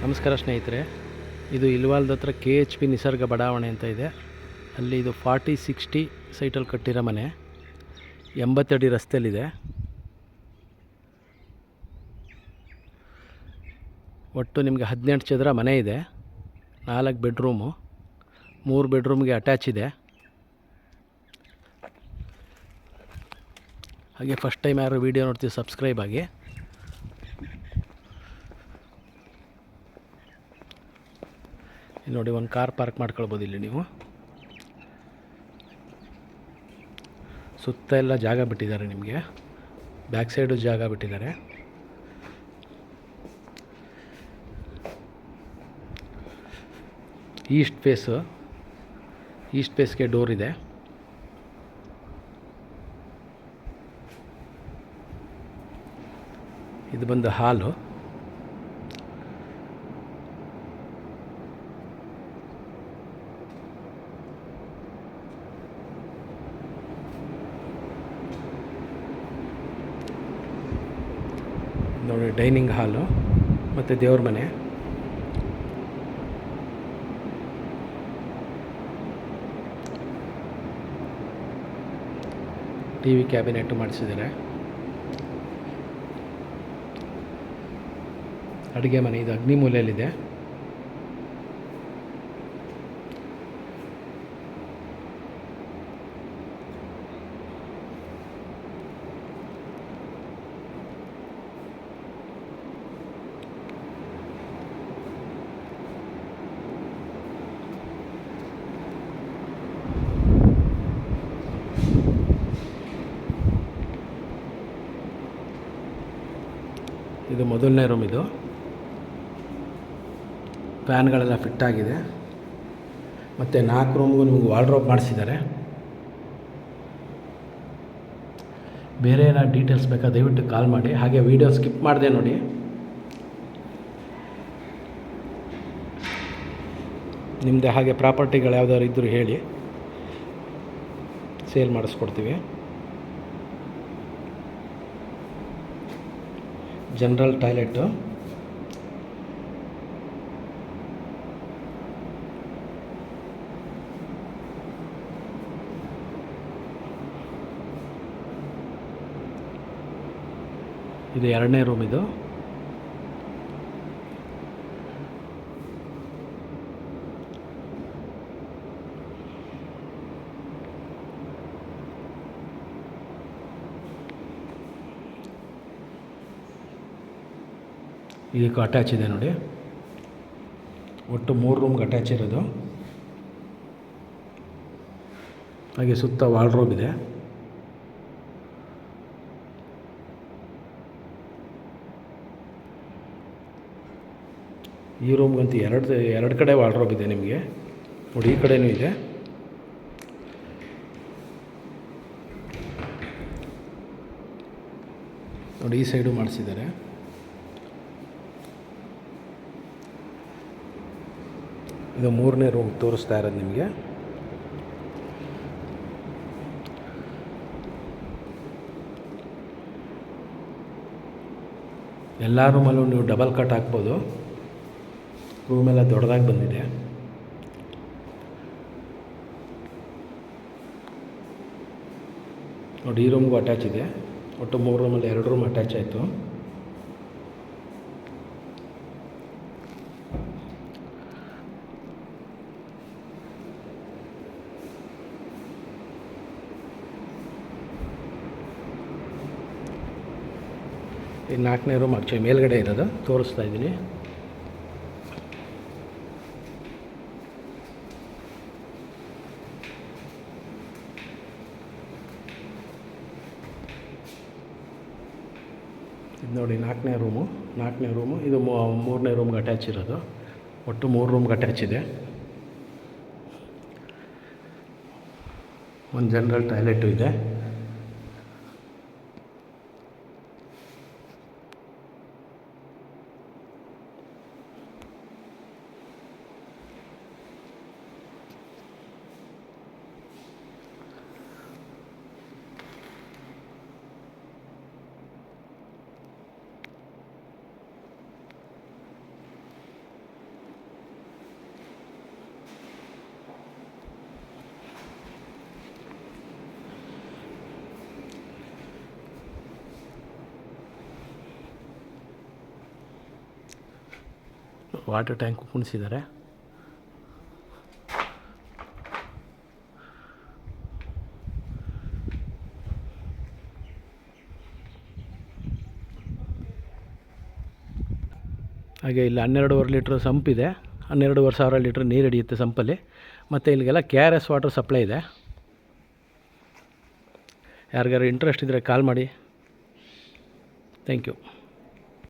ನಮಸ್ಕಾರ ಸ್ನೇಹಿತರೆ, ಇದು ಇಲ್ವಾಲ್ದ ಹತ್ರ KHP ನಿಸರ್ಗ ಬಡಾವಣೆ ಅಂತ ಇದೆ. ಅಲ್ಲಿ ಇದು 40-60 ಸೈಟಲ್ಲಿ ಕಟ್ಟಿರೋ ಮನೆ, 80 ಅಡಿ ರಸ್ತೆಯಲ್ಲಿದೆ. ಒಟ್ಟು ನಿಮಗೆ 18 ಚದರ ಮನೆ ಇದೆ. 4 ಬೆಡ್ರೂಮು, 3 ಬೆಡ್ರೂಮ್ಗೆ ಅಟ್ಯಾಚ್ ಇದೆ. ಹಾಗೆ ಫಸ್ಟ್ ಟೈಮ್ ಯಾರು ವೀಡಿಯೋ ನೋಡ್ತೀವಿ ಸಬ್ಸ್ಕ್ರೈಬ್ ಆಗಿ. ನೋಡಿ, ಒಂದು ಕಾರ್ ಪಾರ್ಕ್ ಮಾಡ್ಕೊಳ್ಬೋದು ಇಲ್ಲಿ ನೀವು. ಸುತ್ತ ಎಲ್ಲ ಜಾಗ ಬಿಟ್ಟಿದ್ದಾರೆ ನಿಮಗೆ, ಬ್ಯಾಕ್ ಸೈಡು ಜಾಗ ಬಿಟ್ಟಿದ್ದಾರೆ. ಈಸ್ಟ್ ಫೇಸ್ಗೆ ಡೋರ್ ಇದೆ. ಇದು ಬಂದು ಹಾಲು. ನೋಡಿ, ಡೈನಿಂಗ್ ಹಾಲು ಮತ್ತು ದೇವ್ರ ಮನೆ. TV ಕ್ಯಾಬಿನೆಟ್ಟು ಮಾಡಿಸಿದ್ದಾರೆ. ಅಡುಗೆ ಮನೆ ಇದು ಅಗ್ನಿ ಮೂಲೆಯಲ್ಲಿದೆ. ಇದು ಮೊದಲನೇ ರೂಮ್. ಇದು ಫ್ಯಾನ್ಗಳೆಲ್ಲ ಫಿಟ್ ಆಗಿದೆ. ಮತ್ತು 4 ರೂಮ್ಗೂ ನಿಮಗೆ ವಾರ್ಡ್ರೋಬ್ ಮಾಡಿಸಿದ್ದಾರೆ. ಬೇರೆ ಏನಾದ್ರು ಡೀಟೇಲ್ಸ್ ಬೇಕಾ ದಯವಿಟ್ಟು ಕಾಲ್ ಮಾಡಿ. ಹಾಗೆ ವಿಡಿಯೋ ಸ್ಕಿಪ್ ಮಾಡಿದೆ ನೋಡಿ. ನಿಮ್ಮದೇ ಹಾಗೆ ಪ್ರಾಪರ್ಟಿಗಳು ಯಾವ್ದಾದ್ರು ಇದ್ದರೂ ಹೇಳಿ, ಸೇಲ್ ಮಾಡಿಸ್ಕೊಡ್ತೀವಿ. ಜನರಲ್ ಟಾಯ್ಲೆಟು, ಇದು 2ನೇ ರೂಮ್. ಇದು ಇದಕ್ಕೆ ಅಟ್ಯಾಚ್ ಇದೆ ನೋಡಿ. ಒಟ್ಟು 3 ರೂಮ್ಗೆ ಅಟ್ಯಾಚ್ ಇರೋದು. ಹಾಗೆ ಸುತ್ತ ವಾರ್ಡ್ರೋಬ್ ಇದೆ. ಈ ರೂಮ್ಗಂತೂ ಎರಡು ಕಡೆ ವಾರ್ಡ್ರೋಬ್ ಇದೆ ನಿಮಗೆ. ನೋಡಿ, ಈ ಕಡೆನೂ ಇದೆ. ನೋಡಿ, ಈ ಸೈಡು ಮಾಡಿಸಿದ್ದಾರೆ. ಇದು 3ನೇ ರೂಮ್ ತೋರಿಸ್ತಾ ಇರೋದು ನಿಮಗೆ. ಎಲ್ಲ ರೂಮಲ್ಲೂ ನೀವು ಡಬಲ್ ಕಟ್ ಹಾಕ್ಬೋದು. ರೂಮೆಲ್ಲ ದೊಡ್ಡದಾಗಿ ಬಂದಿದೆ. ನೋಡಿ, ಈ ರೂಮ್ಗೂ ಅಟ್ಯಾಚ್ ಇದೆ. ಒಟ್ಟು 3 ರೂಮಲ್ಲಿ 2 ರೂಮ್ ಅಟ್ಯಾಚ್ ಆಯಿತು. ಈ 4ನೇ ರೂಮ್ ಆಕ್ಚುಲಿ ಮೇಲ್ಗಡೆ ಇರೋದು ತೋರಿಸ್ತಾ ಇದ್ದೀನಿ. ಇದು ನೋಡಿ, 4ನೇ ರೂಮು. ಇದು 3ನೇ ರೂಮ್ಗೆ ಅಟ್ಯಾಚ್ ಇರೋದು. ಒಟ್ಟು 3 ರೂಮ್ಗೆ ಅಟ್ಯಾಚ್ ಇದೆ. ಒಂದು ಜನರಲ್ ಟಾಯ್ಲೆಟು ಇದೆ. ವಾಟರ್ ಟ್ಯಾಂಕು ಕುಣಿಸಿದ್ದಾರೆ. ಹಾಗೆ ಇಲ್ಲಿ 12.5 ಲೀಟ್ರ್ ಸಂಪಿದೆ. 12,500 ಲೀಟ್ರ್ ನೀರು ಹಿಡಿಯುತ್ತೆ ಸಂಪಲ್ಲಿ. ಮತ್ತು ಇಲ್ಲಿಗೆಲ್ಲ KRS ವಾಟರ್ ಸಪ್ಲೈ ಇದೆ. ಯಾರಿಗಾರು ಇಂಟ್ರೆಸ್ಟ್ ಇದ್ದರೆ ಕಾಲ್ ಮಾಡಿ. Thank you.